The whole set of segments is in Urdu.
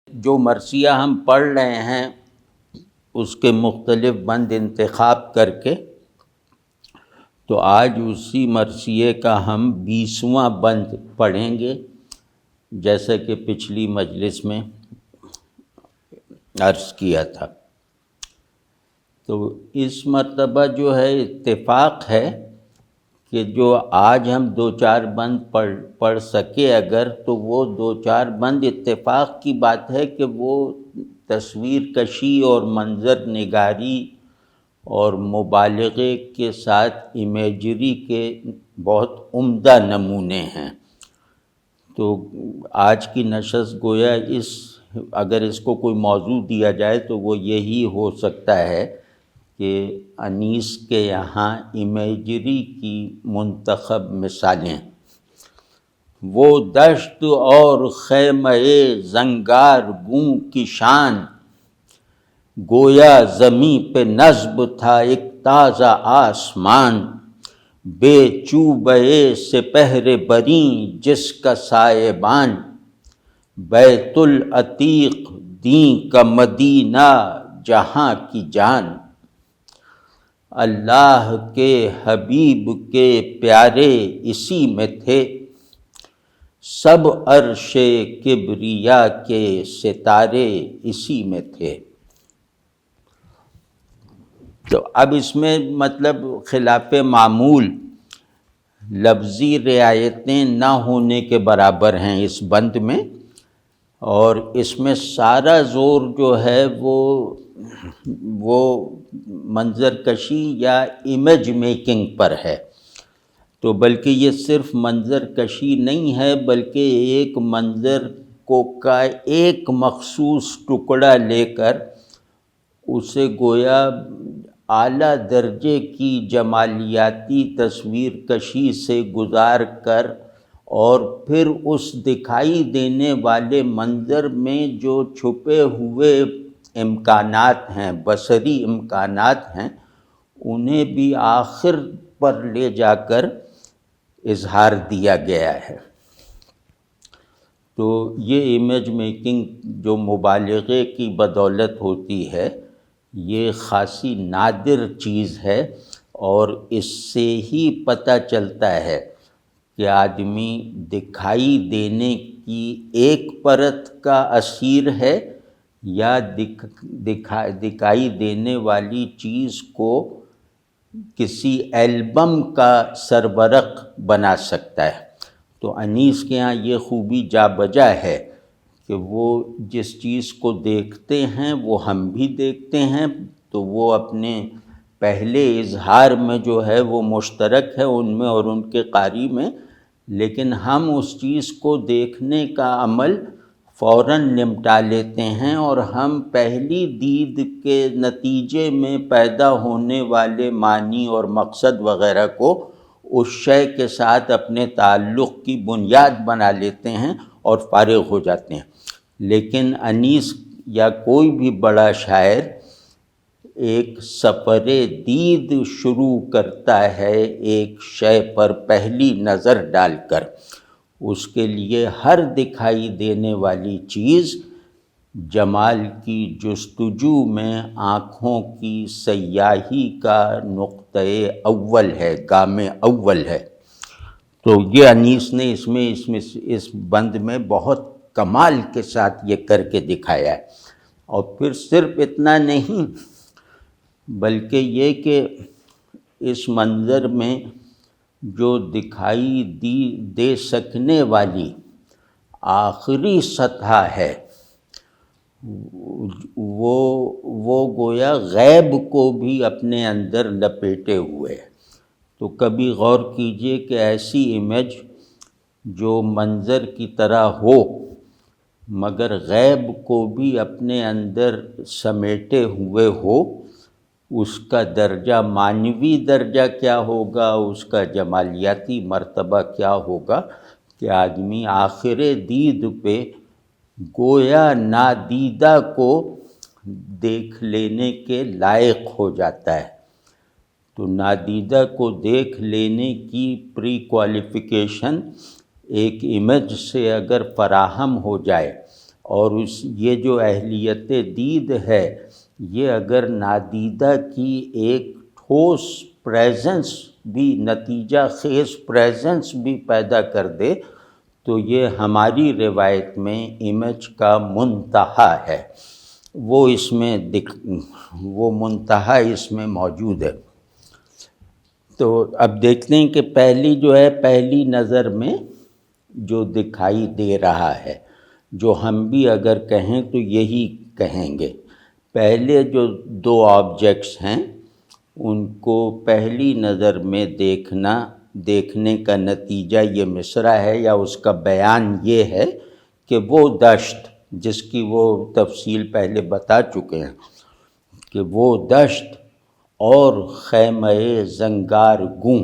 جو مرثیہ ہم پڑھ رہے ہیں اس کے مختلف بند انتخاب کر کے، تو آج اسی مرثیے کا ہم 20واں بند پڑھیں گے، جیسا کہ پچھلی مجلس میں عرض کیا تھا۔ تو اس مرتبہ جو ہے اتفاق ہے کہ جو آج ہم 2-4 بند پڑھ سکے اگر، تو وہ 2-4 بند اتفاق کی بات ہے کہ وہ تصویر کشی اور منظر نگاری اور مبالغے کے ساتھ امیجری کے بہت عمدہ نمونے ہیں۔ تو آج کی نشست گویا اگر اس کو کوئی موضوع دیا جائے تو وہ یہی ہو سکتا ہے کہ انیس کے یہاں امیجری کی منتخب مثالیں۔ وہ دشت اور خیمہ زنگار گوں کی شان، گویا زمیں پہ نصب تھا ایک تازہ آسمان، بے چوبہ سپہر بریں جس کا سائبان، بیت العتیق دین کا مدینہ جہاں کی جان، اللہ کے حبیب کے پیارے اسی میں تھے، سب عرش کبریا کے ستارے اسی میں تھے۔ تو اب اس میں مطلب خلاف معمول لفظی رعایتیں نہ ہونے کے برابر ہیں اس بند میں، اور اس میں سارا زور جو ہے وہ منظر کشی یا امیج میکنگ پر ہے۔ تو بلکہ یہ صرف منظر کشی نہیں ہے، بلکہ ایک منظر کا ایک مخصوص ٹکڑا لے کر اسے گویا اعلیٰ درجے کی جمالیاتی تصویر کشی سے گزار کر، اور پھر اس دکھائی دینے والے منظر میں جو چھپے ہوئے امکانات ہیں، بصری امکانات ہیں، انہیں بھی آخر پر لے جا کر اظہار دیا گیا ہے۔ تو یہ امیج میکنگ جو مبالغے کی بدولت ہوتی ہے، یہ خاصی نادر چیز ہے، اور اس سے ہی پتہ چلتا ہے کہ آدمی دکھائی دینے کی ایک پرت کا اسیر ہے، یا دکھائی دینے والی چیز کو کسی البم کا سربرق بنا سکتا ہے۔ تو انیس کے ہاں یہ خوبی جا بجا ہے کہ وہ جس چیز کو دیکھتے ہیں وہ ہم بھی دیکھتے ہیں، تو وہ اپنے پہلے اظہار میں جو ہے وہ مشترک ہے ان میں اور ان کے قاری میں، لیکن ہم اس چیز کو دیکھنے کا عمل فوراً نمٹا لیتے ہیں، اور ہم پہلی دید کے نتیجے میں پیدا ہونے والے معنی اور مقصد وغیرہ کو اس شے کے ساتھ اپنے تعلق کی بنیاد بنا لیتے ہیں اور فارغ ہو جاتے ہیں۔ لیکن انیس یا کوئی بھی بڑا شاعر ایک سفر دید شروع کرتا ہے ایک شے پر پہلی نظر ڈال کر، اس کے لیے ہر دکھائی دینے والی چیز جمال کی جستجو میں آنکھوں کی سیاحی کا نقطۂ اول ہے، گام اول ہے۔ تو یہ انیس نے اس بند میں بہت کمال کے ساتھ یہ کر کے دکھایا ہے۔ اور پھر صرف اتنا نہیں، بلکہ یہ کہ اس منظر میں جو دکھائی دے سکنے والی آخری سطح ہے، وہ گویا غیب کو بھی اپنے اندر لپیٹے ہوئے ہے۔ تو کبھی غور کیجئے کہ ایسی امیج جو منظر کی طرح ہو مگر غیب کو بھی اپنے اندر سمیٹے ہوئے ہو، اس کا درجہ معنوی درجہ کیا ہوگا، اس کا جمالیاتی مرتبہ کیا ہوگا کہ آدمی آخر دید پہ گویا نادیدہ کو دیکھ لینے کے لائق ہو جاتا ہے۔ تو نادیدہ کو دیکھ لینے کی پری کوالیفیکیشن ایک امیج سے اگر فراہم ہو جائے، اور یہ جو اہلیت دید ہے یہ اگر نادیدہ کی ایک ٹھوس پریزنس بھی، نتیجہ خیز پریزنس بھی پیدا کر دے تو یہ ہماری روایت میں امیج کا منتہا ہے، وہ اس میں وہ منتہا اس میں موجود ہے۔ تو اب دیکھتے ہیں کہ پہلی نظر میں جو دکھائی دے رہا ہے، جو ہم بھی اگر کہیں تو یہی کہیں گے، پہلے جو دو آبجیکٹس ہیں ان کو پہلی نظر میں دیکھنے کا نتیجہ یہ مصرع ہے یا اس کا بیان یہ ہے کہ وہ دشت جس کی وہ تفصیل پہلے بتا چکے ہیں کہ وہ دشت اور خیمہ زنگار گوں،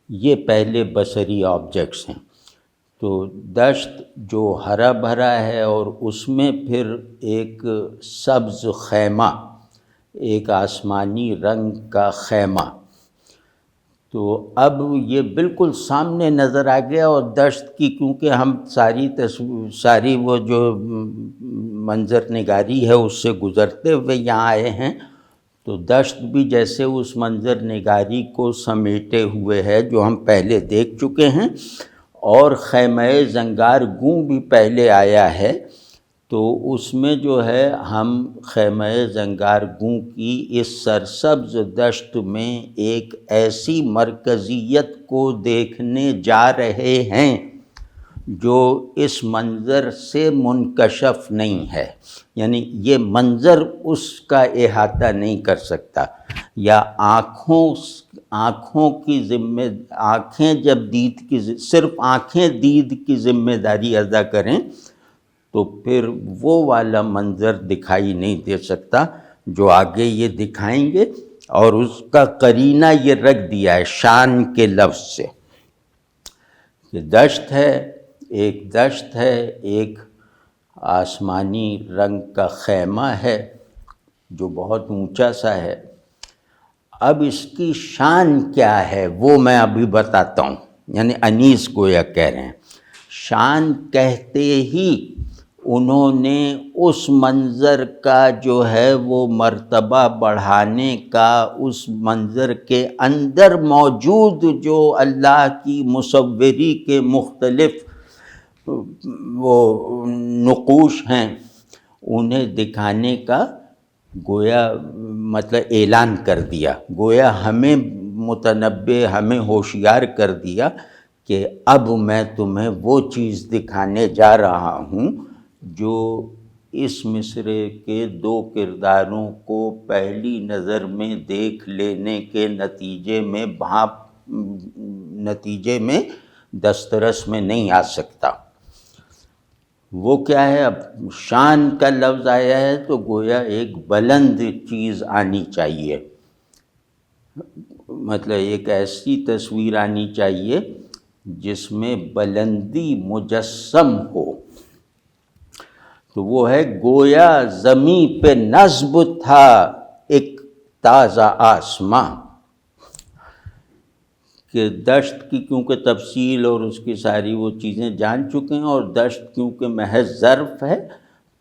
یہ پہلے بصری آبجیکٹس ہیں۔ تو دشت جو ہرا بھرا ہے اور اس میں پھر ایک سبز خیمہ، ایک آسمانی رنگ کا خیمہ، تو اب یہ بالکل سامنے نظر آ گیا۔ اور دشت کی کیونکہ ہم ساری وہ جو منظر نگاری ہے اس سے گزرتے ہوئے یہاں آئے ہیں، تو دشت بھی جیسے اس منظر نگاری کو سمیٹے ہوئے ہے جو ہم پہلے دیکھ چکے ہیں، اور خیمہ زنگار گوں بھی پہلے آیا ہے، تو اس میں جو ہے ہم خیمہ زنگار گوں کی اس سرسبز دشت میں ایک ایسی مرکزیت کو دیکھنے جا رہے ہیں جو اس منظر سے منکشف نہیں ہے، یعنی یہ منظر اس کا احاطہ نہیں کر سکتا، یا آنکھوں کی آنکھیں جب صرف آنکھیں دید کی ذمہ داری ادا کریں تو پھر وہ والا منظر دکھائی نہیں دے سکتا جو آگے یہ دکھائیں گے، اور اس کا قرینہ یہ رکھ دیا ہے شان کے لفظ سے کہ دشت ہے، ایک آسمانی رنگ کا خیمہ ہے جو بہت اونچا سا ہے۔ اب اس کی شان کیا ہے وہ میں ابھی بتاتا ہوں، یعنی انیس گویا کہہ رہے ہیں۔ شان کہتے ہی انہوں نے اس منظر کا جو ہے وہ مرتبہ بڑھانے کا، اس منظر کے اندر موجود جو اللہ کی مصوری کے مختلف وہ نقوش ہیں انہیں دکھانے کا گویا مطلب اعلان کر دیا، گویا ہمیں متنبہ، ہمیں ہوشیار کر دیا کہ اب میں تمہیں وہ چیز دکھانے جا رہا ہوں جو اس مصرعے کے دو کرداروں کو پہلی نظر میں دیکھ لینے کے نتیجے میں دسترس میں نہیں آ سکتا۔ وہ کیا ہے؟ اب شان کا لفظ آیا ہے تو گویا ایک بلند چیز آنی چاہیے، مطلب ایک ایسی تصویر آنی چاہیے جس میں بلندی مجسم ہو، تو وہ ہے گویا زمیں پہ نصب تھا ایک تازہ آسماں، کہ دشت کی کیونکہ تفصیل اور اس کی ساری وہ چیزیں جان چکے ہیں، اور دشت کیونکہ محض ظرف ہے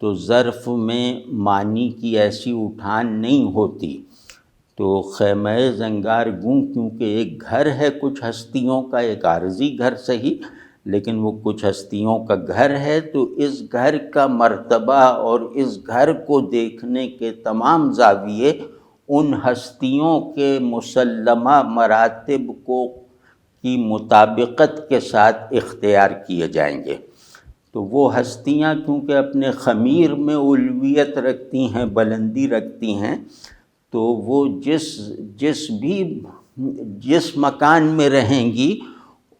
تو ظرف میں معنی کی ایسی اٹھان نہیں ہوتی، تو خیمہ زنگار گوں کیونکہ ایک گھر ہے کچھ ہستیوں کا، ایک عارضی گھر صحیح لیکن وہ کچھ ہستیوں کا گھر ہے، تو اس گھر کا مرتبہ اور اس گھر کو دیکھنے کے تمام زاویے ان ہستیوں کے مسلمہ مراتب کی مطابقت کے ساتھ اختیار کیے جائیں گے۔ تو وہ ہستیاں کیونکہ اپنے خمیر میں علویت رکھتی ہیں، بلندی رکھتی ہیں، تو وہ جس مکان میں رہیں گی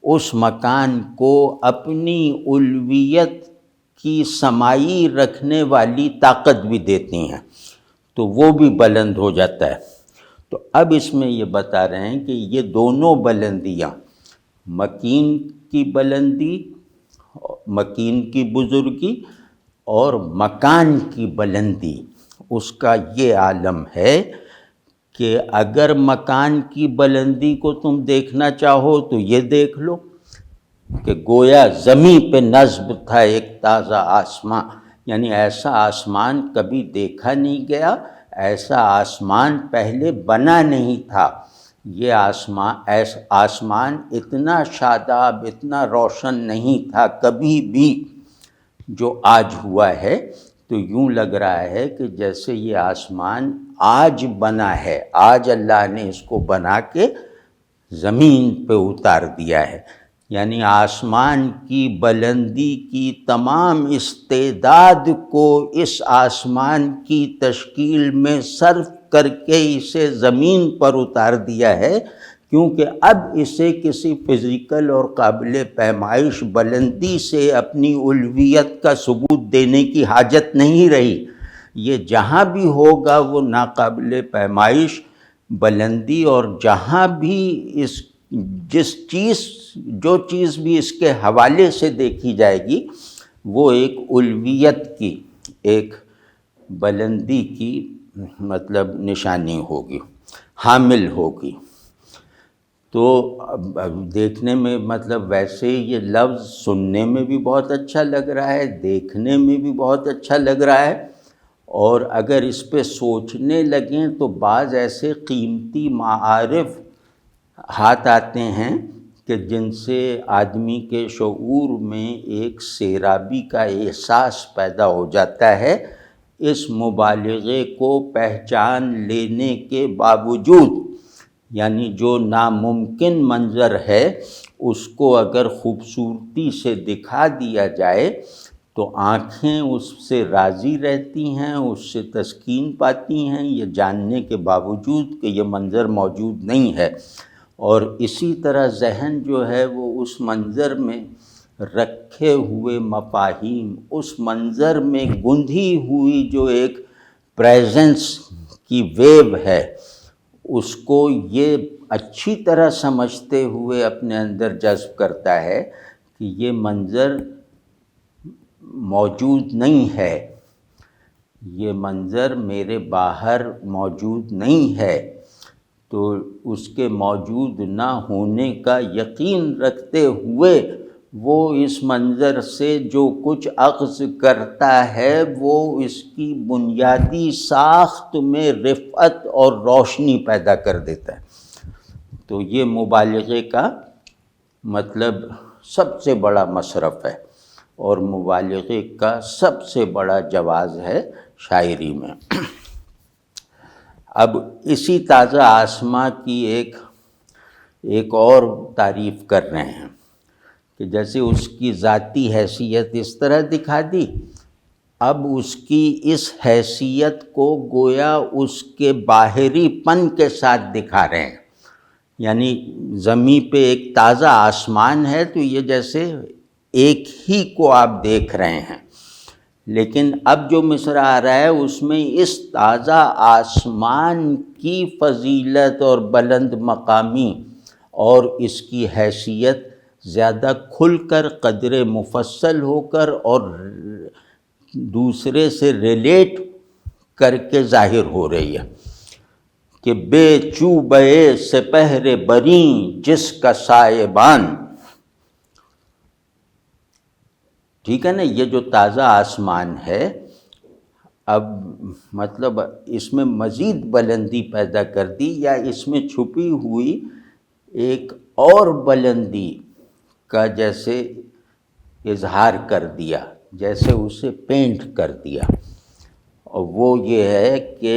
اس مکان کو اپنی علویت کی سمائی رکھنے والی طاقت بھی دیتی ہیں، تو وہ بھی بلند ہو جاتا ہے۔ تو اب اس میں یہ بتا رہے ہیں کہ یہ دونوں بلندیاں، مکین کی بلندی، مکین کی بزرگی اور مکان کی بلندی، اس کا یہ عالم ہے کہ اگر مکان کی بلندی کو تم دیکھنا چاہو تو یہ دیکھ لو، کہ گویا زمین پہ نصب تھا ایک تازہ آسمان، یعنی ایسا آسمان کبھی دیکھا نہیں گیا، ایسا آسمان پہلے بنا نہیں تھا۔ یہ آسمان اتنا شاداب، اتنا روشن نہیں تھا کبھی بھی جو آج ہوا ہے۔ تو یوں لگ رہا ہے کہ جیسے یہ آسمان آج بنا ہے، آج اللہ نے اس کو بنا کے زمین پہ اتار دیا ہے، یعنی آسمان کی بلندی کی تمام استعداد کو اس آسمان کی تشکیل میں صرف کر کے اسے زمین پر اتار دیا ہے، کیونکہ اب اسے کسی فزیکل اور قابل پیمائش بلندی سے اپنی الوہیت کا ثبوت دینے کی حاجت نہیں رہی۔ یہ جہاں بھی ہوگا وہ ناقابل پیمائش بلندی، اور جہاں بھی جو چیز بھی اس کے حوالے سے دیکھی جائے گی وہ ایک الوہیت کی، ایک بلندی کی مطلب نشانی ہوگی، حامل ہوگی۔ تو دیکھنے میں مطلب ویسے یہ لفظ سننے میں بھی بہت اچھا لگ رہا ہے، دیکھنے میں بھی بہت اچھا لگ رہا ہے، اور اگر اس پہ سوچنے لگیں تو بعض ایسے قیمتی معارف ہاتھ آتے ہیں کہ جن سے آدمی کے شعور میں ایک سیرابی کا احساس پیدا ہو جاتا ہے، اس مبالغے کو پہچان لینے کے باوجود۔ یعنی جو ناممکن منظر ہے اس کو اگر خوبصورتی سے دکھا دیا جائے تو آنکھیں اس سے راضی رہتی ہیں، اس سے تسکین پاتی ہیں، یہ جاننے کے باوجود کہ یہ منظر موجود نہیں ہے۔ اور اسی طرح ذہن جو ہے وہ اس منظر میں رکھے ہوئے مفاہیم، اس منظر میں گندھی ہوئی جو ایک پریزنس کی ویو ہے، اس کو یہ اچھی طرح سمجھتے ہوئے اپنے اندر جذب کرتا ہے کہ یہ منظر موجود نہیں ہے، یہ منظر میرے باہر موجود نہیں ہے۔ تو اس کے موجود نہ ہونے کا یقین رکھتے ہوئے وہ اس منظر سے جو کچھ اخذ کرتا ہے وہ اس کی بنیادی ساخت میں رفعت اور روشنی پیدا کر دیتا ہے۔ تو یہ مبالغے کا مطلب سب سے بڑا مصرف ہے، اور مبالغے کا سب سے بڑا جواز ہے شاعری میں۔ اب اسی تازہ آسماں کی ایک اور تعریف کر رہے ہیں کہ جیسے اس کی ذاتی حیثیت اس طرح دکھا دی، اب اس کی اس حیثیت کو گویا اس کے باہری پن کے ساتھ دکھا رہے ہیں۔ یعنی زمین پہ ایک تازہ آسمان ہے تو یہ جیسے ایک ہی کو آپ دیکھ رہے ہیں، لیکن اب جو مصرع آ رہا ہے اس میں اس تازہ آسمان کی فضیلت اور بلند مقامی اور اس کی حیثیت زیادہ کھل کر، قدر مفصل ہو کر اور دوسرے سے ریلیٹ کر کے ظاہر ہو رہی ہے کہ بے چوبے سپہر بریں جس کا سائبان۔ ٹھیک ہے نا، یہ جو تازہ آسمان ہے اب مطلب اس میں مزید بلندی پیدا کر دی، یا اس میں چھپی ہوئی ایک اور بلندی کا جیسے اظہار کر دیا، جیسے اسے پینٹ کر دیا، اور وہ یہ ہے کہ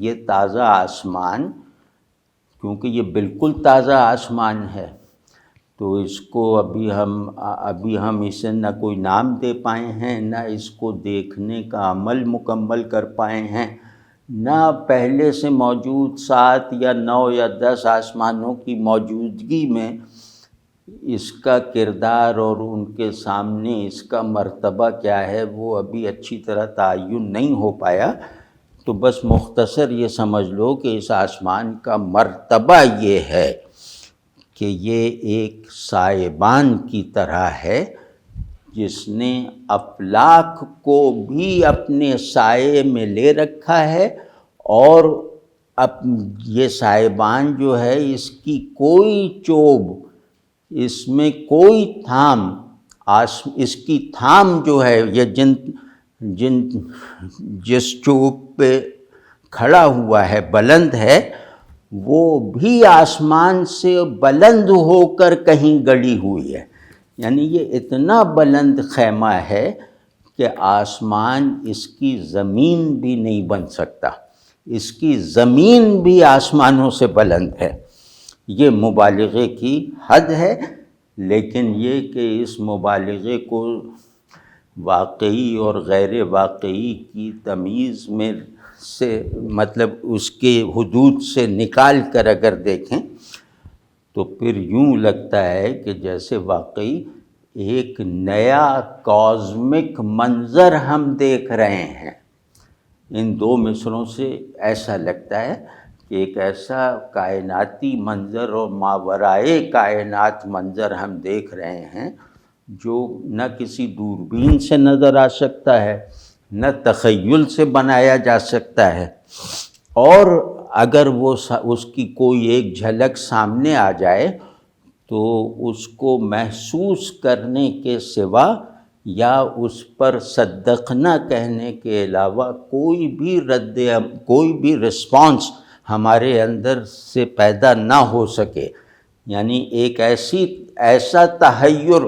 یہ تازہ آسمان، کیونکہ یہ بالکل تازہ آسمان ہے تو اس کو ابھی ہم اسے نہ کوئی نام دے پائے ہیں، نہ اس کو دیکھنے کا عمل مکمل کر پائے ہیں، نہ پہلے سے موجود 7 یا 9 یا 10 آسمانوں کی موجودگی میں اس کا کردار اور ان کے سامنے اس کا مرتبہ کیا ہے وہ ابھی اچھی طرح تعین نہیں ہو پایا۔ تو بس مختصر یہ سمجھ لو کہ اس آسمان کا مرتبہ یہ ہے کہ یہ ایک سائبان کی طرح ہے جس نے افلاک کو بھی اپنے سائے میں لے رکھا ہے، اور اب یہ سائبان جو ہے اس کی کوئی چوب اس میں کوئی تھام، اس کی تھام جو ہے، یہ جس چوب پہ کھڑا ہوا ہے، بلند ہے، وہ بھی آسمان سے بلند ہو کر کہیں گڑی ہوئی ہے. یعنی یہ اتنا بلند خیمہ ہے کہ آسمان اس کی زمین بھی نہیں بن سکتا، اس کی زمین بھی آسمانوں سے بلند ہے. یہ مبالغے کی حد ہے، لیکن یہ کہ اس مبالغے کو واقعی اور غیر واقعی کی تمیز میں سے مطلب اس کے حدود سے نکال کر اگر دیکھیں تو پھر یوں لگتا ہے کہ جیسے واقعی ایک نیا کازمک منظر ہم دیکھ رہے ہیں. ان دو مصروں سے ایسا لگتا ہے کہ ایک ایسا کائناتی منظر اور ماورائے کائنات منظر ہم دیکھ رہے ہیں جو نہ کسی دوربین سے نظر آ سکتا ہے، نہ تخیل سے بنایا جا سکتا ہے، اور اگر وہ اس کی کوئی ایک جھلک سامنے آ جائے تو اس کو محسوس کرنے کے سوا یا اس پر صدقنا کہنے کے علاوہ کوئی بھی رسپانس ہمارے اندر سے پیدا نہ ہو سکے. یعنی ایک ایسا تحیر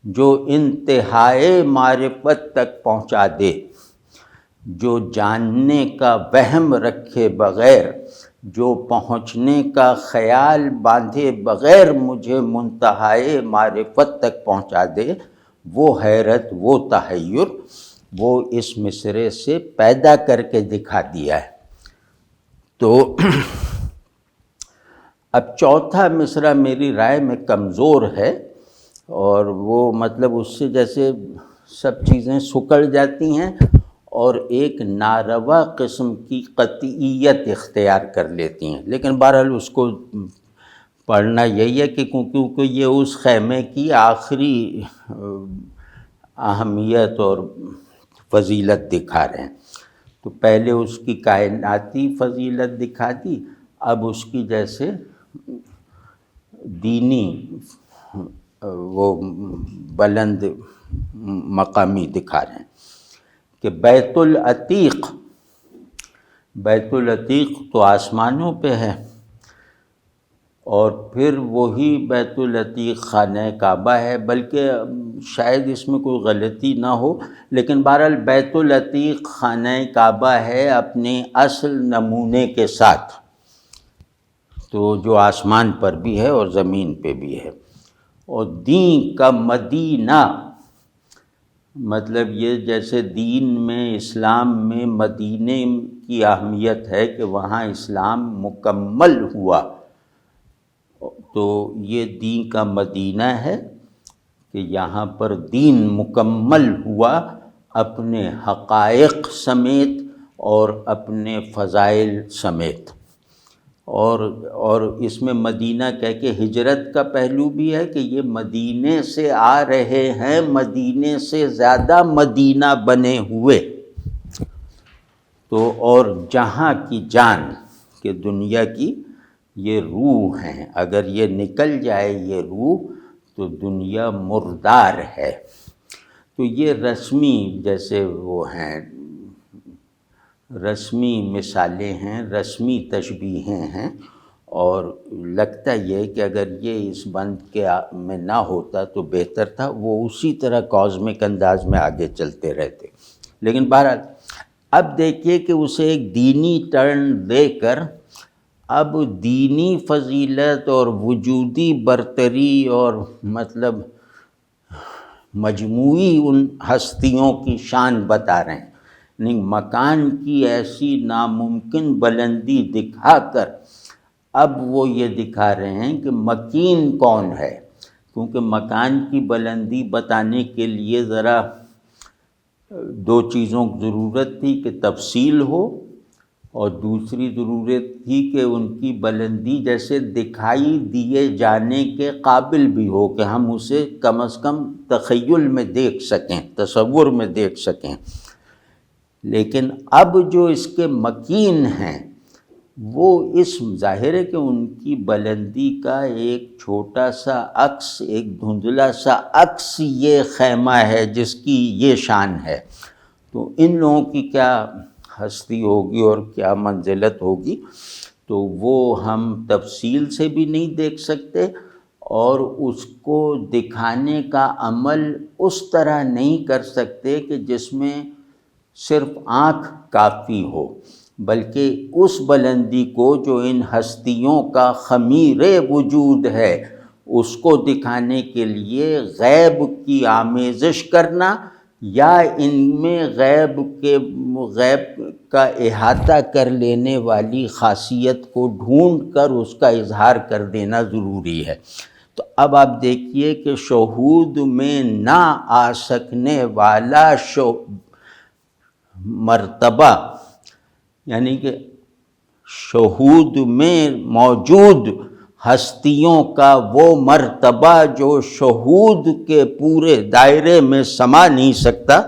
جو انتہائے معرفت تک پہنچا دے، جو جاننے کا وہم رکھے بغیر، جو پہنچنے کا خیال باندھے بغیر مجھے منتہائے معرفت تک پہنچا دے، وہ حیرت، وہ تحیر، وہ اس مصرے سے پیدا کر کے دکھا دیا ہے. تو اب چوتھا مصرع میری رائے میں کمزور ہے، اور وہ مطلب اس سے جیسے سب چیزیں سکڑ جاتی ہیں اور ایک ناروا قسم کی قطعیت اختیار کر لیتی ہیں. لیکن بہرحال اس کو پڑھنا یہی ہے کہ کیونکہ یہ اس خیمے کی آخری اہمیت اور فضیلت دکھا رہے ہیں. تو پہلے اس کی کائناتی فضیلت دکھا دی، اب اس کی جیسے دینی وہ بلند مقامی دکھا رہے ہیں کہ بیت العتیق تو آسمانوں پہ ہے، اور پھر وہی بیت العتیق خانہ کعبہ ہے. بلکہ شاید اس میں کوئی غلطی نہ ہو، لیکن بہرحال بیت العتیق خانہ کعبہ ہے اپنے اصل نمونے کے ساتھ، تو جو آسمان پر بھی ہے اور زمین پہ بھی ہے. اور دین کا مدینہ، مطلب یہ جیسے دین میں، اسلام میں مدینے کی اہمیت ہے کہ وہاں اسلام مکمل ہوا، تو یہ دین کا مدینہ ہے کہ یہاں پر دین مکمل ہوا اپنے حقائق سمیت اور اپنے فضائل سمیت. اور اس میں مدینہ کہہ کے ہجرت کا پہلو بھی ہے کہ یہ مدینے سے آ رہے ہیں، مدینے سے زیادہ مدینہ بنے ہوئے. تو اور جہاں کی جان کہ دنیا کی یہ روح ہیں، اگر یہ نکل جائے یہ روح تو دنیا مردار ہے. تو یہ رسمی جیسے وہ ہیں، رسمی مثالیں ہیں، رسمی تشبیہیں ہیں، اور لگتا یہ کہ اگر یہ اس بند کے میں نہ ہوتا تو بہتر تھا. وہ اسی طرح کازمک انداز میں آگے چلتے رہتے. لیکن بہرحال اب دیکھیے کہ اسے ایک دینی ٹرن دے کر اب دینی فضیلت اور وجودی برتری اور مطلب مجموعی ان ہستیوں کی شان بتا رہے ہیں. یعنی مکان کی ایسی ناممکن بلندی دکھا کر اب وہ یہ دکھا رہے ہیں کہ مکین کون ہے. کیونکہ مکان کی بلندی بتانے کے لیے ذرا دو چیزوں کی ضرورت تھی کہ تفصیل ہو، اور دوسری ضرورت تھی کہ ان کی بلندی جیسے دکھائی دیے جانے کے قابل بھی ہو کہ ہم اسے کم از کم تخیل میں دیکھ سکیں، تصور میں دیکھ سکیں. لیکن اب جو اس کے مکین ہیں وہ اسم ظاہر ہے کہ ان کی بلندی کا ایک چھوٹا سا عکس، ایک دھندلا سا عکس یہ خیمہ ہے جس کی یہ شان ہے، تو ان لوگوں کی کیا ہستی ہوگی اور کیا منزلت ہوگی، تو وہ ہم تفصیل سے بھی نہیں دیکھ سکتے، اور اس کو دکھانے کا عمل اس طرح نہیں کر سکتے کہ جس میں صرف آنکھ کافی ہو، بلکہ اس بلندی کو جو ان ہستیوں کا خمیر وجود ہے اس کو دکھانے کے لیے غیب کی آمیزش کرنا، یا ان میں غیب کا احاطہ کر لینے والی خاصیت کو ڈھونڈ کر اس کا اظہار کر دینا ضروری ہے۔ تو اب آپ دیکھیے کہ شہود میں نہ آ سکنے والا مرتبہ، یعنی کہ شہود میں موجود ہستیوں کا وہ مرتبہ جو شہود کے پورے دائرے میں سما نہیں سکتا،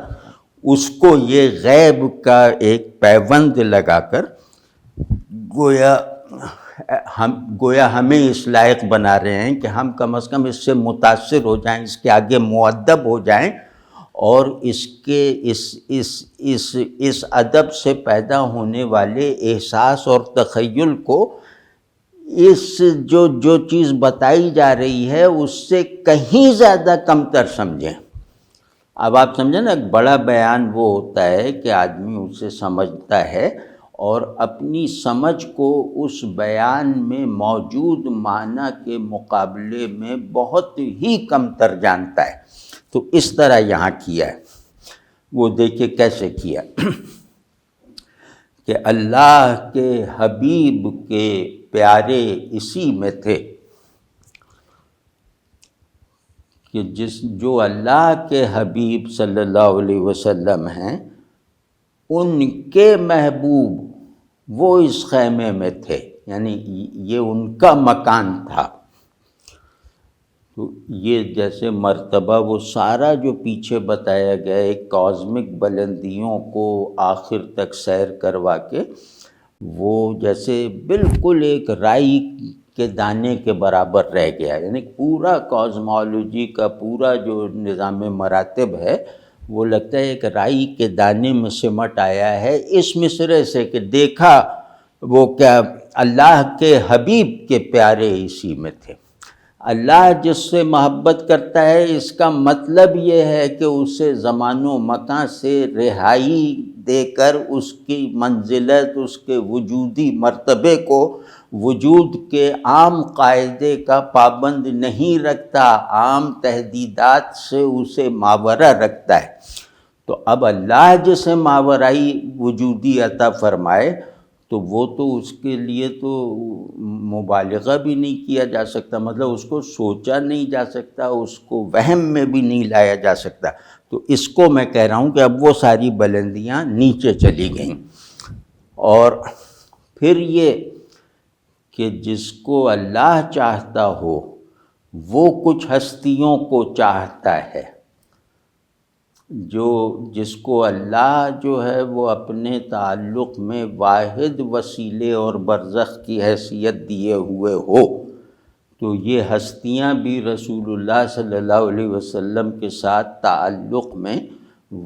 اس کو یہ غیب کا ایک پیوند لگا کر گویا ہمیں اس لائق بنا رہے ہیں کہ ہم کم از کم اس سے متاثر ہو جائیں، اس کے آگے مؤدب ہو جائیں، اور اس ادب سے پیدا ہونے والے احساس اور تخیل کو اس جو چیز بتائی جا رہی ہے اس سے کہیں زیادہ کمتر سمجھیں۔ اب آپ سمجھیں نا، ایک بڑا بیان وہ ہوتا ہے کہ آدمی اسے سمجھتا ہے اور اپنی سمجھ کو اس بیان میں موجود معنی کے مقابلے میں بہت ہی کمتر جانتا ہے، تو اس طرح یہاں کیا ہے۔ وہ دیکھیں کیسے کیا کہ اللہ کے حبیب کے پیارے اسی میں تھے، کہ جو اللہ کے حبیب صلی اللہ علیہ وسلم ہیں ان کے محبوب وہ اس خیمے میں تھے، یعنی یہ ان کا مکان تھا۔ تو یہ جیسے مرتبہ وہ سارا جو پیچھے بتایا گیا ایک کازمک بلندیوں کو آخر تک سیر کروا کے، وہ جیسے بالکل ایک رائی کے دانے کے برابر رہ گیا، یعنی پورا کازمالوجی کا پورا جو نظام مراتب ہے وہ لگتا ہے ایک رائی کے دانے میں سمٹ آیا ہے اس مصرعے سے کہ دیکھا وہ کیا اللہ کے حبیب کے پیارے اسی میں تھے۔ اللہ جس سے محبت کرتا ہے اس کا مطلب یہ ہے کہ اسے زمان و مکان سے رہائی دے کر اس کی منزلت، اس کے وجودی مرتبے کو وجود کے عام قاعدے کا پابند نہیں رکھتا، عام تحدیدات سے اسے ماورہ رکھتا ہے۔ تو اب اللہ جسے ماورائی وجودی عطا فرمائے تو وہ تو اس کے لیے تو مبالغہ بھی نہیں کیا جا سکتا، مطلب اس کو سوچا نہیں جا سکتا، اس کو وہم میں بھی نہیں لایا جا سکتا۔ تو اس کو میں کہہ رہا ہوں کہ اب وہ ساری بلندیاں نیچے چلی گئیں، اور پھر یہ کہ جس کو اللہ چاہتا ہو وہ کچھ ہستیوں کو چاہتا ہے، جس کو اللہ جو ہے وہ اپنے تعلق میں واحد وسیلے اور برزخ کی حیثیت دیے ہوئے ہو، تو یہ ہستیاں بھی رسول اللہ صلی اللہ علیہ وسلم کے ساتھ تعلق میں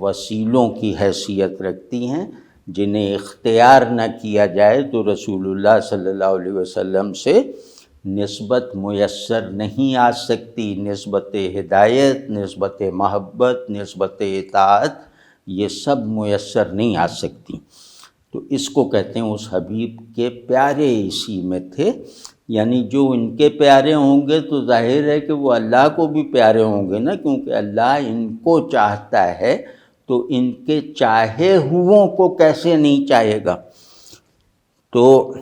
وسیلوں کی حیثیت رکھتی ہیں، جنہیں اختیار نہ کیا جائے تو رسول اللہ صلی اللہ علیہ وسلم سے نسبت میسر نہیں آ سکتی، نسبت ہدایت، نسبت محبت، نسبت اطاعت، یہ سب میسر نہیں آ سکتی۔ تو اس کو کہتے ہیں اس حبیب کے پیارے اسی میں تھے، یعنی جو ان کے پیارے ہوں گے تو ظاہر ہے کہ وہ اللہ کو بھی پیارے ہوں گے نا، کیونکہ اللہ ان کو چاہتا ہے تو ان کے چاہے ہوئوں کو کیسے نہیں چاہے گا۔ تو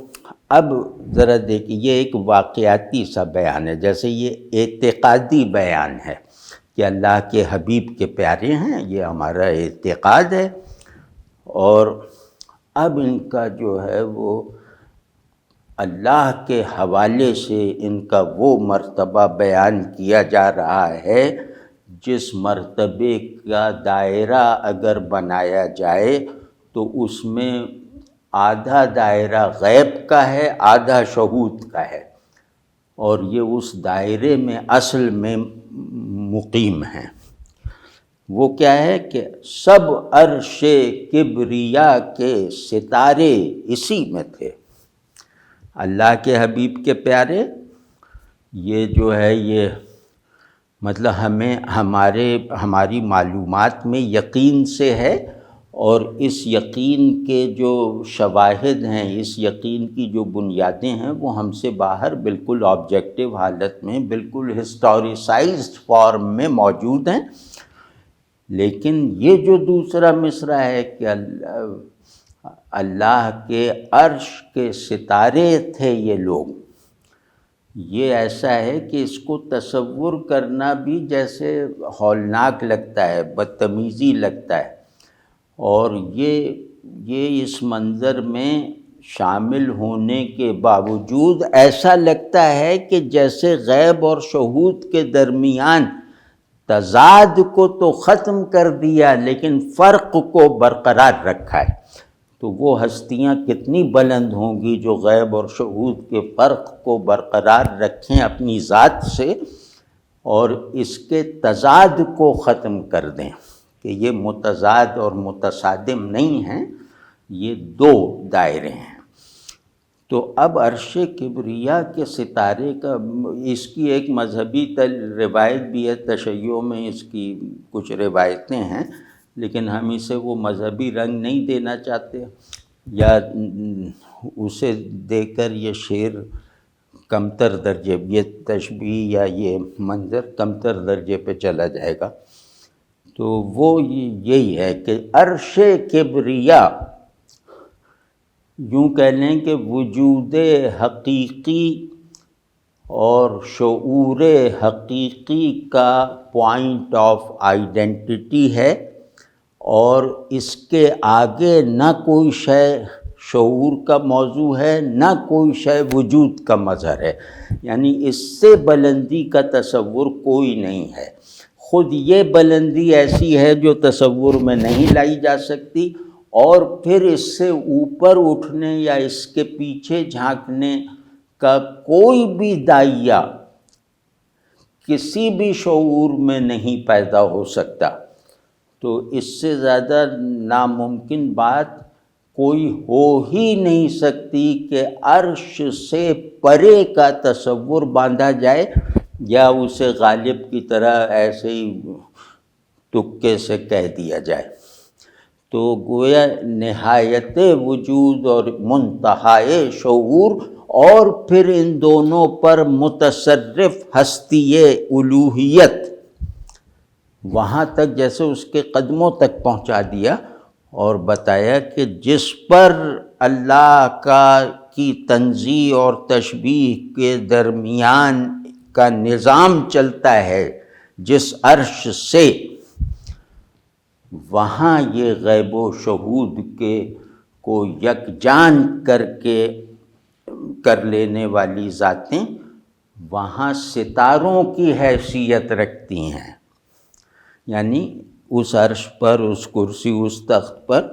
اب ذرا دیکھیے، یہ ایک واقعاتی سا بیان ہے، جیسے یہ اعتقادی بیان ہے کہ اللہ کے حبیب کے پیارے ہیں، یہ ہمارا اعتقاد ہے، اور اب ان کا جو ہے وہ اللہ کے حوالے سے ان کا وہ مرتبہ بیان کیا جا رہا ہے جس مرتبے کا دائرہ اگر بنایا جائے تو اس میں آدھا دائرہ غیب کا ہے، آدھا شہود کا ہے، اور یہ اس دائرے میں اصل میں مقیم ہیں۔ وہ کیا ہے کہ سب عرش کبریا کے ستارے اسی میں تھے۔ اللہ کے حبیب کے پیارے، یہ جو ہے یہ مطلب ہماری معلومات میں یقین سے ہے، اور اس یقین کے جو شواہد ہیں، اس یقین کی جو بنیادیں ہیں، وہ ہم سے باہر بالکل آبجیکٹیو حالت میں، بالکل ہسٹوریسائزڈ فارم میں موجود ہیں۔ لیکن یہ جو دوسرا مصرع ہے کہ اللہ کے عرش کے ستارے تھے یہ لوگ، یہ ایسا ہے کہ اس کو تصور کرنا بھی جیسے ہولناک لگتا ہے، بدتمیزی لگتا ہے، اور یہ اس منظر میں شامل ہونے کے باوجود ایسا لگتا ہے کہ جیسے غیب اور شہود کے درمیان تضاد کو تو ختم کر دیا لیکن فرق کو برقرار رکھا ہے۔ تو وہ ہستیاں کتنی بلند ہوں گی جو غیب اور شہود کے فرق کو برقرار رکھیں اپنی ذات سے، اور اس کے تضاد کو ختم کر دیں کہ یہ متضاد اور متصادم نہیں ہیں، یہ دو دائرے ہیں۔ تو اب عرش کبریا کے ستارے کا، اس کی ایک مذہبی روایت بھی ہے، تشیع میں اس کی کچھ روایتیں ہیں، لیکن ہم اسے وہ مذہبی رنگ نہیں دینا چاہتے، یا اسے دے کر یہ شعر کمتر درجے، یہ تشبیہ یا یہ منظر کمتر درجے پہ چلا جائے گا۔ تو وہ یہی ہے کہ عرش کبریا، یوں کہہ لیں کہ وجود حقیقی اور شعور حقیقی کا پوائنٹ آف آئیڈینٹی ہے، اور اس کے آگے نہ کوئی شے شعور کا موضوع ہے، نہ کوئی شے وجود کا مظہر ہے، یعنی اس سے بلندی کا تصور کوئی نہیں ہے۔ خود یہ بلندی ایسی ہے جو تصور میں نہیں لائی جا سکتی، اور پھر اس سے اوپر اٹھنے یا اس کے پیچھے جھانکنے کا کوئی بھی داعیہ کسی بھی شعور میں نہیں پیدا ہو سکتا۔ تو اس سے زیادہ ناممکن بات کوئی ہو ہی نہیں سکتی کہ عرش سے پرے کا تصور باندھا جائے، یا اسے غالب کی طرح ایسے ہی تکے سے کہہ دیا جائے۔ تو گویا نہایت وجود اور منتہائے شعور، اور پھر ان دونوں پر متصرف ہستی الوہیت، وہاں تک جیسے اس کے قدموں تک پہنچا دیا، اور بتایا کہ جس پر اللہ کی تنزیہ اور تشبیہ کے درمیان کا نظام چلتا ہے، جس عرش سے، وہاں یہ غیب و شہود کو یکجان کر لینے والی ذاتیں وہاں ستاروں کی حیثیت رکھتی ہیں، یعنی اس عرش پر، اس کرسی، اس تخت پر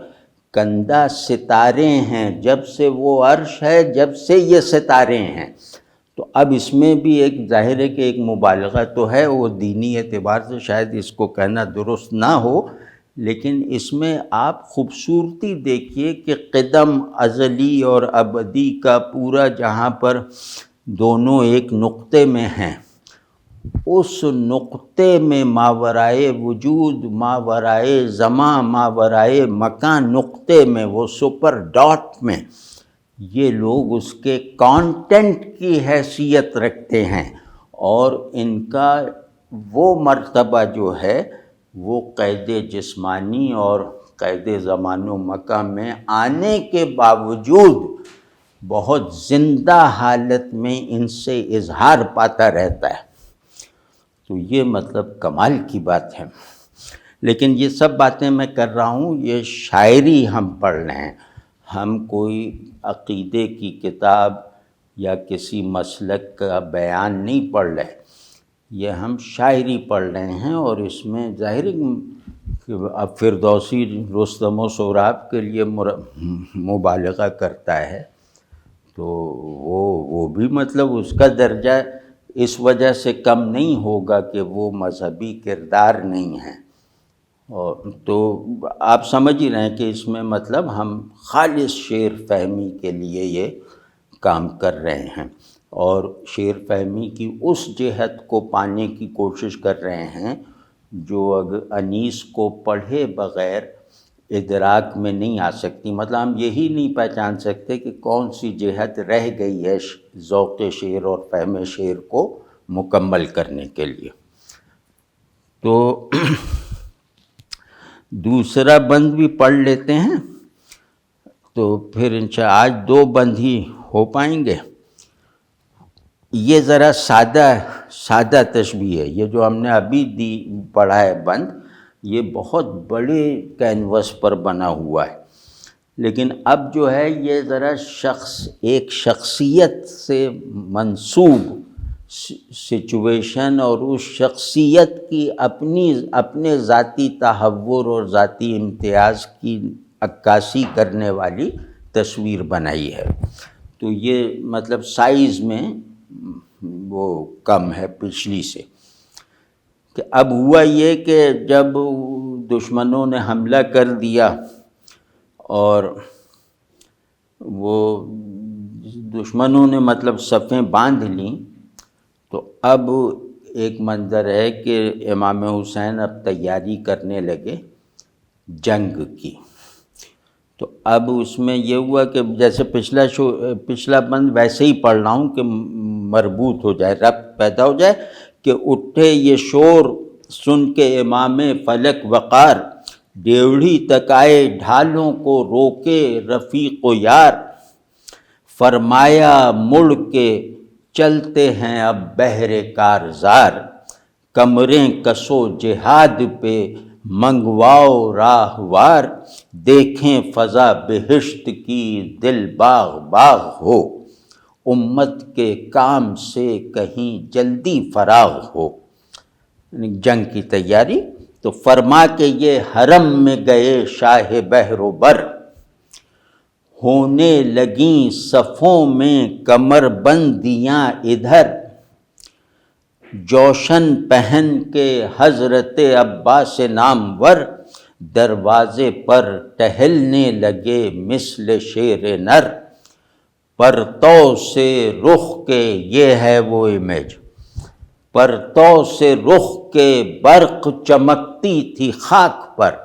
کندہ ستارے ہیں، جب سے وہ عرش ہے، جب سے یہ ستارے ہیں۔ تو اب اس میں بھی ایک ظاہر ہے کہ ایک مبالغہ تو ہے، وہ دینی اعتبار سے شاید اس کو کہنا درست نہ ہو، لیکن اس میں آپ خوبصورتی دیکھیے کہ قدم ازلی اور ابدی کا پورا جہاں پر دونوں ایک نقطے میں ہیں، اس نقطے میں ماورائے وجود، ماورائے زمان، ماورائے مکان، نقطے میں، وہ سپر ڈاٹ میں، یہ لوگ اس کے کانٹینٹ کی حیثیت رکھتے ہیں، اور ان کا وہ مرتبہ جو ہے وہ قید جسمانی اور قید زمان و مکان میں آنے کے باوجود بہت زندہ حالت میں ان سے اظہار پاتا رہتا ہے۔ تو یہ مطلب کمال کی بات ہے۔ لیکن یہ سب باتیں میں کر رہا ہوں، یہ شاعری ہم پڑھ رہے ہیں، ہم کوئی عقیدے کی کتاب یا کسی مسلک کا بیان نہیں پڑھ رہے، یہ ہم شاعری پڑھ رہے ہیں، اور اس میں ظاہر کہ اب فردوسی رستم و سہراب کے لیے مبالغہ کرتا ہے، تو وہ بھی مطلب اس کا درجہ اس وجہ سے کم نہیں ہوگا کہ وہ مذہبی کردار نہیں ہیں. اور تو آپ سمجھ ہی رہے ہیں کہ اس میں مطلب ہم خالص شعر فہمی کے لیے یہ کام کر رہے ہیں، اور شعر فہمی کی اس جہت کو پانے کی کوشش کر رہے ہیں جو اگر انیس کو پڑھے بغیر ادراک میں نہیں آ سکتی. مطلب ہم یہی نہیں پہچان سکتے کہ کون سی جہت رہ گئی ہے ذوق شعر اور فہم شعر کو مکمل کرنے کے لیے. تو دوسرا بند بھی پڑھ لیتے ہیں، تو پھر انشاءاللہ آج 2 بند ہی ہو پائیں گے. یہ ذرا سادہ تشبیہ ہے، یہ جو ہم نے ابھی پڑھا ہے بند، یہ بہت بڑے کینوس پر بنا ہوا ہے، لیکن اب جو ہے یہ ذرا ایک شخصیت سے منسوب سچویشن اور اس شخصیت کی اپنے ذاتی تحور اور ذاتی امتیاز کی عکاسی کرنے والی تصویر بنائی ہے. تو یہ مطلب سائز میں وہ کم ہے پچھلی سے. کہ اب ہوا یہ کہ جب دشمنوں نے حملہ کر دیا اور وہ دشمنوں نے مطلب صفیں باندھ لیں، تو اب ایک منظر ہے کہ امام حسین اب تیاری کرنے لگے جنگ کی. تو اب اس میں یہ ہوا کہ جیسے پچھلا بند ویسے ہی پڑھ رہا ہوں کہ مربوط ہو جائے، ربط پیدا ہو جائے کہ اٹھے یہ شور سن کے امام فلک وقار، ڈیوڑھی تک آئے ڈھالوں کو روکے رفیق و یار، فرمایا مڑ کے چلتے ہیں اب بہر کارزار، کمریں کسو جہاد پہ منگواؤ راہوار، دیکھیں فضا بہشت کی دل باغ باغ ہو، امت کے کام سے کہیں جلدی فراغ ہو. جنگ کی تیاری. تو فرما کے یہ حرم میں گئے شاہ بحر و بر، ہونے لگیں صفوں میں کمر بندیاں ادھر، جوشن پہن کے حضرت عباس نامور، دروازے پر ٹہلنے لگے مثل شیر نر، پرتو سے رخ کے یہ ہے وہ امیج، پرتو سے رخ کے برق چمکتی تھی خاک پر،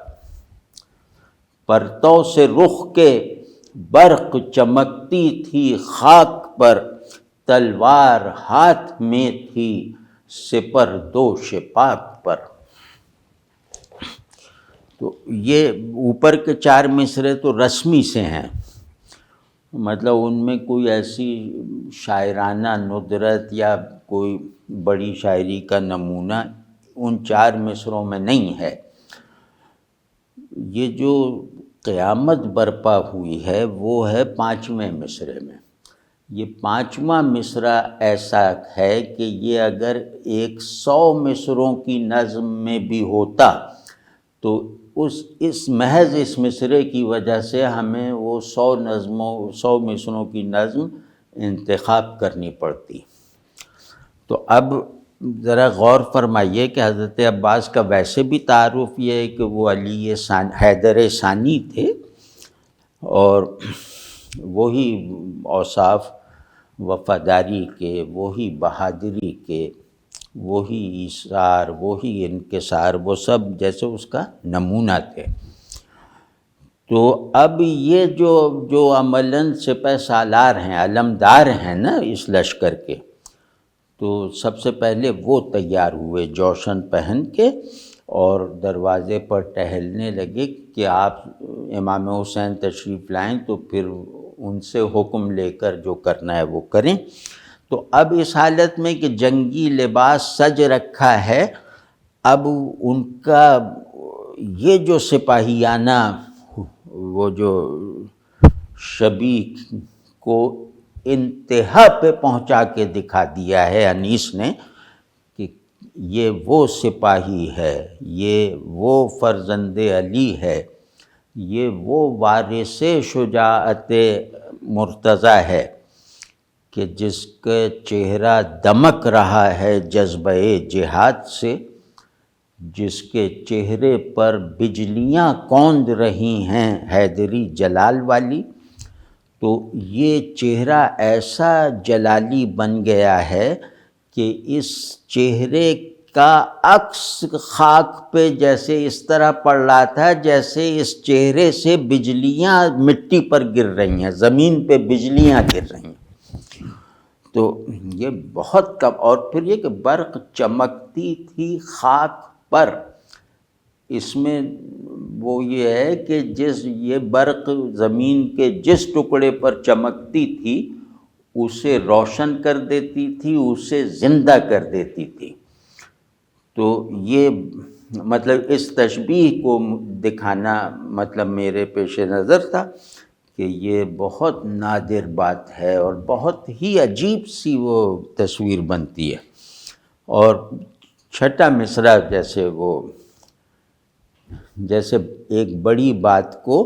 پرتو سے رخ کے برق چمکتی تھی خاک پر، تلوار ہاتھ میں تھی سپر دوش پاک پر. تو یہ اوپر کے 4 مصرے تو رسمی سے ہیں، مطلب ان میں کوئی ایسی شاعرانہ ندرت یا کوئی بڑی شاعری کا نمونہ ان 4 مصروں میں نہیں ہے. یہ جو قیامت برپا ہوئی ہے وہ ہے 5ویں مصرے میں. یہ 5واں مصرع ایسا ہے کہ یہ اگر 100 مصروں کی نظم میں بھی ہوتا تو اس محض اس مصرے کی وجہ سے ہمیں وہ 100 مصروں کی نظم انتخاب کرنی پڑتی. تو اب ذرا غور فرمائیے کہ حضرت عباس کا ویسے بھی تعارف یہ ہے کہ وہ علی حیدر ثانی تھے، اور وہی اوصاف وفاداری کے، وہی بہادری کے، وہی ایثار، وہی انکسار، وہ سب جیسے اس کا نمونہ تھے. تو اب یہ جو عملاً سپہ سالار ہیں، علمدار ہیں نا اس لشکر کے، تو سب سے پہلے وہ تیار ہوئے جوشن پہن کے اور دروازے پر ٹہلنے لگے کہ آپ امام حسین تشریف لائیں تو پھر ان سے حکم لے کر جو کرنا ہے وہ کریں. تو اب اس حالت میں کہ جنگی لباس سج رکھا ہے، اب ان کا یہ جو سپاہیانہ وہ جو شبیہ کو انتہا پہ پہنچا کے دکھا دیا ہے انیس نے، کہ یہ وہ سپاہی ہے، یہ وہ فرزند علی ہے، یہ وہ وارث شجاعت مرتضیٰ ہے کہ جس کا چہرہ دمک رہا ہے جذبہ جہاد سے، جس کے چہرے پر بجلیاں کوند رہی ہیں حیدری جلال والی۔ تو یہ چہرہ ایسا جلالی بن گیا ہے کہ اس چہرے کا عکس خاک پہ جیسے اس طرح پڑ رہا تھا جیسے اس چہرے سے بجلیاں مٹی پر گر رہی ہیں، زمین پہ بجلیاں گر رہی ہیں۔ تو یہ بہت کم، اور پھر یہ کہ برق چمکتی تھی خاک پر، اس میں وہ یہ ہے کہ یہ برق زمین کے جس ٹکڑے پر چمکتی تھی اسے روشن کر دیتی تھی، اسے زندہ کر دیتی تھی۔ تو یہ مطلب اس تشبیہ کو دکھانا مطلب میرے پیش نظر تھا کہ یہ بہت نادر بات ہے اور بہت ہی عجیب سی وہ تصویر بنتی ہے۔ اور چھٹا مصرع جیسے ایک بڑی بات کو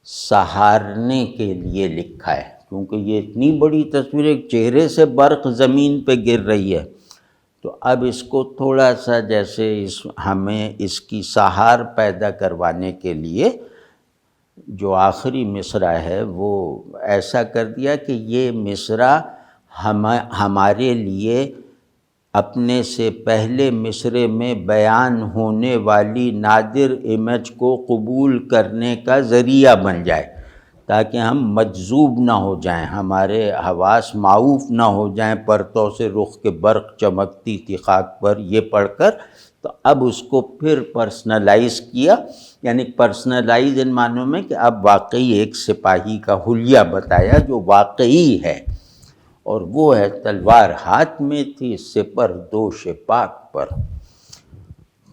سہارنے کے لیے لکھا ہے، کیونکہ یہ اتنی بڑی تصویر ایک چہرے سے برق زمین پہ گر رہی ہے، تو اب اس کو تھوڑا سا جیسے ہمیں اس کی سہار پیدا کروانے کے لیے جو آخری مصرع ہے وہ ایسا کر دیا کہ یہ مصرع ہمارے لیے اپنے سے پہلے مصرعے میں بیان ہونے والی نادر امیج کو قبول کرنے کا ذریعہ بن جائے، تاکہ ہم مجذوب نہ ہو جائیں، ہمارے حواس معوف نہ ہو جائیں پرتوں سے رخ کے برق چمکتی تھی خاک پر یہ پڑھ کر۔ تو اب اس کو پھر پرسنلائز کیا، یعنی پرسنلائز ان معنوں میں کہ اب واقعی ایک سپاہی کا حلیہ بتایا جو واقعی ہے، اور وہ ہے تلوار ہاتھ میں تھی سپر دوش پاک پر۔